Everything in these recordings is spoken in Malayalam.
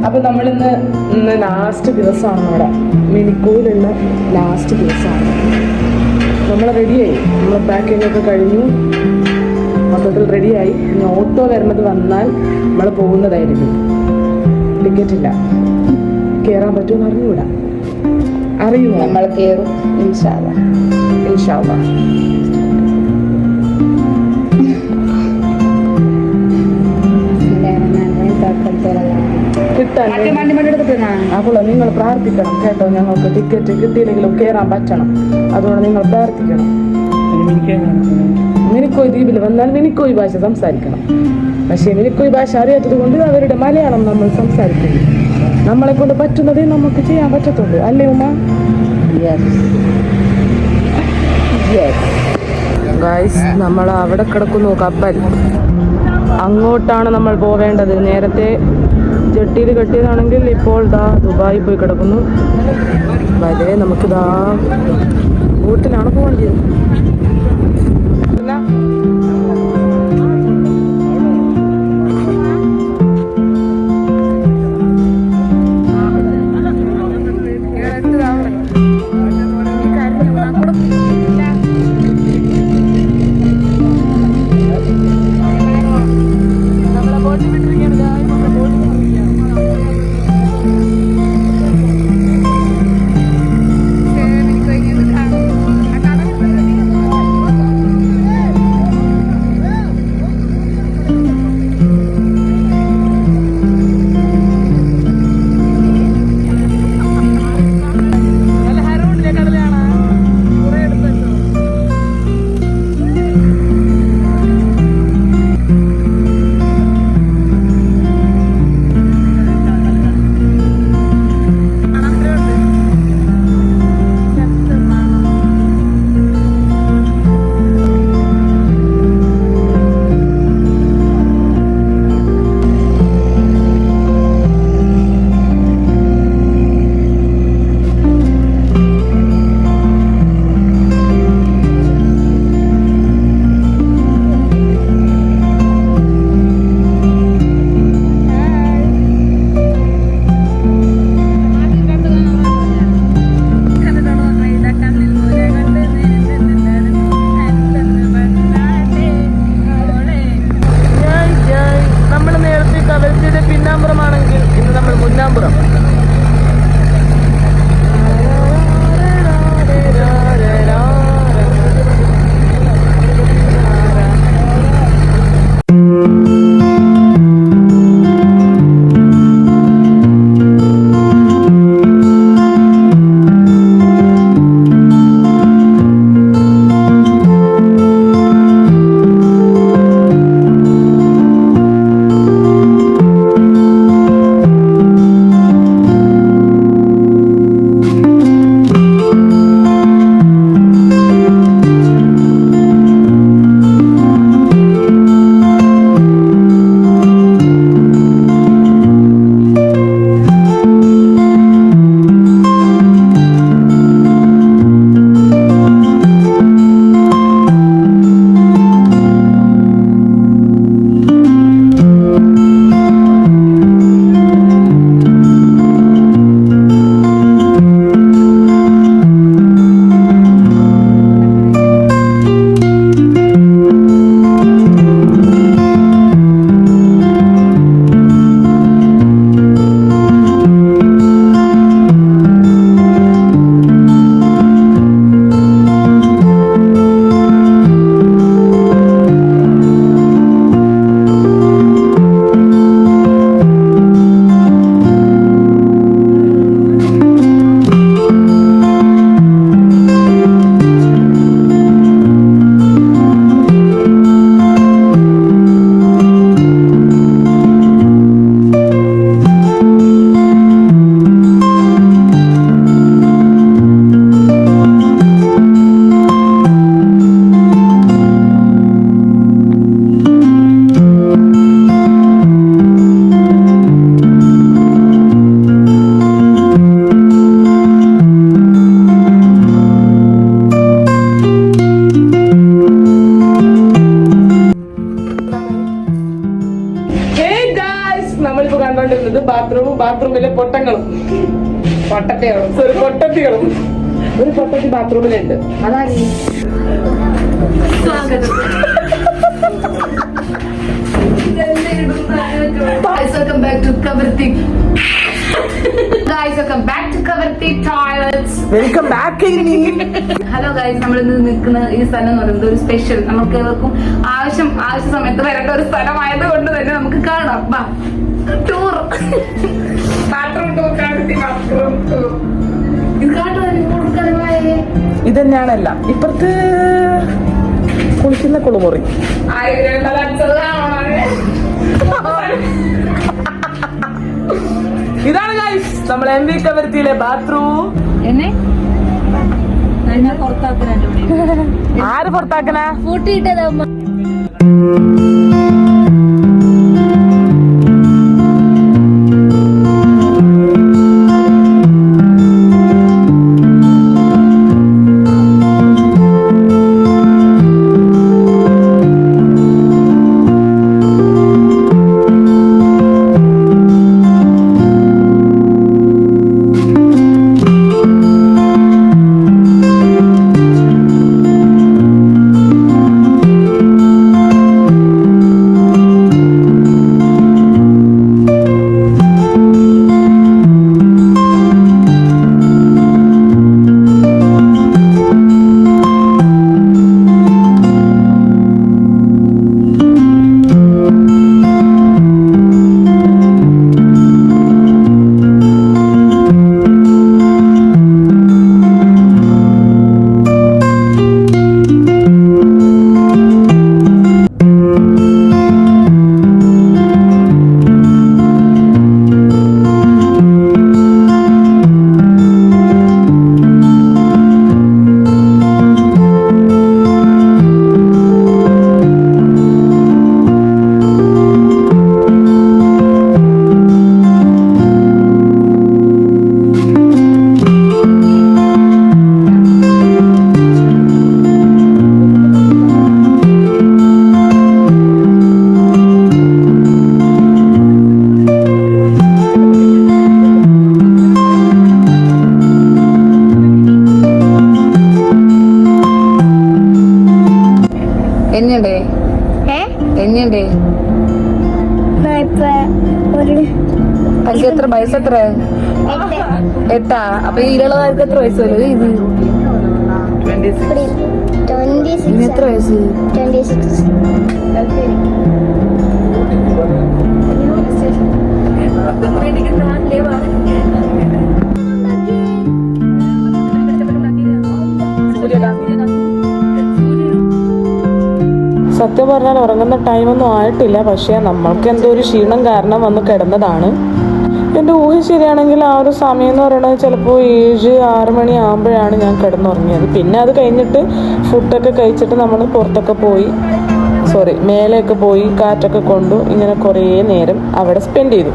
അപ്പോൾ ഇന്ന് ലാസ്റ്റ് ദിവസമാണ് നമ്മുടെ മിനിക്കോയിലുള്ള ലാസ്റ്റ് ദിവസമാണ്. നമ്മൾ റെഡിയായി, നമ്മൾ പാക്കിംഗ് ഒക്കെ കഴിഞ്ഞു, മൊത്തത്തിൽ റെഡിയായി. ഇനി ഓട്ടോ വരുന്നത് വന്നാൽ നമ്മൾ പോകുന്നതായിരിക്കും. ടിക്കറ്റ് ഇല്ല, കയറാൻ പറ്റുമെന്ന് അറിഞ്ഞൂടാ. അറിയുമോ? നമ്മൾ കയറും ഇൻഷാ അല്ലാ. ഇൻഷാ അല്ലാ. അപ്പോൾ നിങ്ങൾ പ്രാർത്ഥിക്കണം കേട്ടോ, ഞങ്ങൾക്ക് ടിക്കറ്റ് കിട്ടിയില്ലെങ്കിലും കയറാൻ പറ്റണം. അതുകൊണ്ട് നിങ്ങൾ പ്രാർത്ഥിക്കണം. മിനിക്കോയ് ദ്വീപിൽ വന്നാൽ മിനിക്കോയ് ഭാഷ സംസാരിക്കണം. പക്ഷേ മിനിക്കോയ് ഭാഷ അറിയാത്തത് കൊണ്ട് അവരുടെ മലയാളം നമ്മൾ സംസാരിക്കുന്നു. നമ്മളെ കൊണ്ട് പറ്റുന്നതേ നമുക്ക് ചെയ്യാൻ പറ്റത്തുള്ളൂ, അല്ലേ ഉമ്മ? ഗൈസ്, നമ്മൾ അവിടെ കിടക്കുന്നു കപ്പൽ. അങ്ങോട്ടാണ് നമ്മൾ പോവേണ്ടത്. നേരത്തെ ജെട്ടിയിൽ കെട്ടിയതാണെങ്കിൽ ഇപ്പോൾ ദുബായി പോയി കിടക്കുന്നു. വരെ നമുക്ക് ബോട്ടിലാണ് പോകേണ്ടത്. കണ്ടോണ്ടിരുന്നത് ബാത്റൂമിലെ പൊട്ടങ്ങളും പൊട്ടത്തികളും ഒരു പൊട്ടത്തി ബാത്റൂമിലുണ്ട്. അതാണ് Guys, welcome back to Kavarthi. Guys, welcome back to Kavarthi Toilets. Welcome back. Hello guys, നമ്മൾ ഇന്ന് നിൽക്കുന്ന ഈ സ്ഥലം എന്ന് പറയുന്നത് ഒരു സ്പെഷ്യൽ, നമുക്ക് ഏവർക്കും ആവശ്യ സമയത്ത് വരേണ്ട ഒരു സ്ഥലമായത് കൊണ്ട് തന്നെ നമുക്ക് കാണാം. Tour, bathroom tour, bathroom tour. ഇത് കാട്ടുവാനേ ഇത് തന്നെയാണല്ല ഇപ്പുറത്ത് കുളിക്കുന്ന കുളിമുറി. ഇതാണ് ഗൈസ് നമ്മൾ MV കവരത്തിയിലെ ബാത്റൂം. എന്നെ ആര് പുറത്താക്കണ? കൂട്ടിയിട്ടതാവുമ്പോ എനിക്ക് എത്ര വയസ്സ്? എത്ര? 8. അപ്പൊ ഇതിലുള്ളവർക്ക് എത്ര വയസ്സ് വരും? ഇത് ഇതിന് എത്ര വയസ്സ്? 26. സത്യം പറഞ്ഞാൽ ഉറങ്ങുന്ന ടൈമൊന്നും ആയിട്ടില്ല. പക്ഷേ നമ്മൾക്ക് എന്തോ ഒരു ക്ഷീണം കാരണം വന്ന് കിടന്നതാണ്. എൻ്റെ ഊഹ ശരിയാണെങ്കിൽ ആ ഒരു സമയം എന്ന് പറയുന്നത് ചിലപ്പോൾ 7-6 മണി ആകുമ്പോഴാണ് ഞാൻ കിടന്നുറങ്ങിയത്. പിന്നെ അത് കഴിഞ്ഞിട്ട് ഫുഡൊക്കെ കഴിച്ചിട്ട് നമ്മൾ പുറത്തൊക്കെ പോയി മേലെയൊക്കെ പോയി കാറ്റൊക്കെ കൊണ്ടു ഇങ്ങനെ കുറേ നേരം അവിടെ സ്പെൻഡ് ചെയ്തു.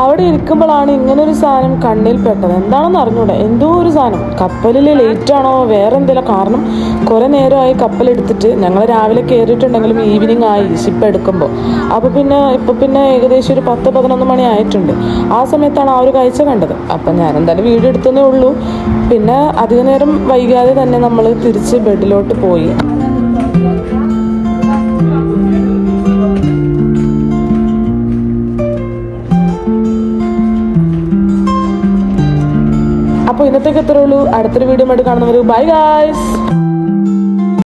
അവിടെ ഇരിക്കുമ്പോഴാണ് ഇങ്ങനൊരു സാധനം കണ്ണിൽ പെട്ടത്. എന്താണെന്ന് അറിഞ്ഞൂടെ, എന്തോ ഒരു സാധനം. കപ്പലിൽ ലേറ്റാണോ വേറെ എന്തെങ്കിലും, കാരണം കുറേ നേരമായി കപ്പലെടുത്തിട്ട്. ഞങ്ങൾ രാവിലെ കയറിയിട്ടുണ്ടെങ്കിലും ഈവനിങ് ആയി ഷിപ്പ് എടുക്കുമ്പോൾ. അപ്പോൾ ഇപ്പം പിന്നെ ഏകദേശം ഒരു 10-11 മണി ആയിട്ടുണ്ട്. ആ സമയത്താണ് ആ ഒരു കാഴ്ച കണ്ടത്. അപ്പം ഞാൻ എന്തായാലും വീഡിയോ എടുത്തതേ ഉള്ളൂ. പിന്നെ അധിക നേരം വൈകാതെ തന്നെ നമ്മൾ തിരിച്ച് ബെഡിലോട്ട് പോയി. അപ്പോൾ ഇന്നത്തേക്ക് എത്രയുള്ളൂ. അടുത്തൊരു വീഡിയോ ആയിട്ട് കാണുന്നവർ ബൈ ഗായ്സ്.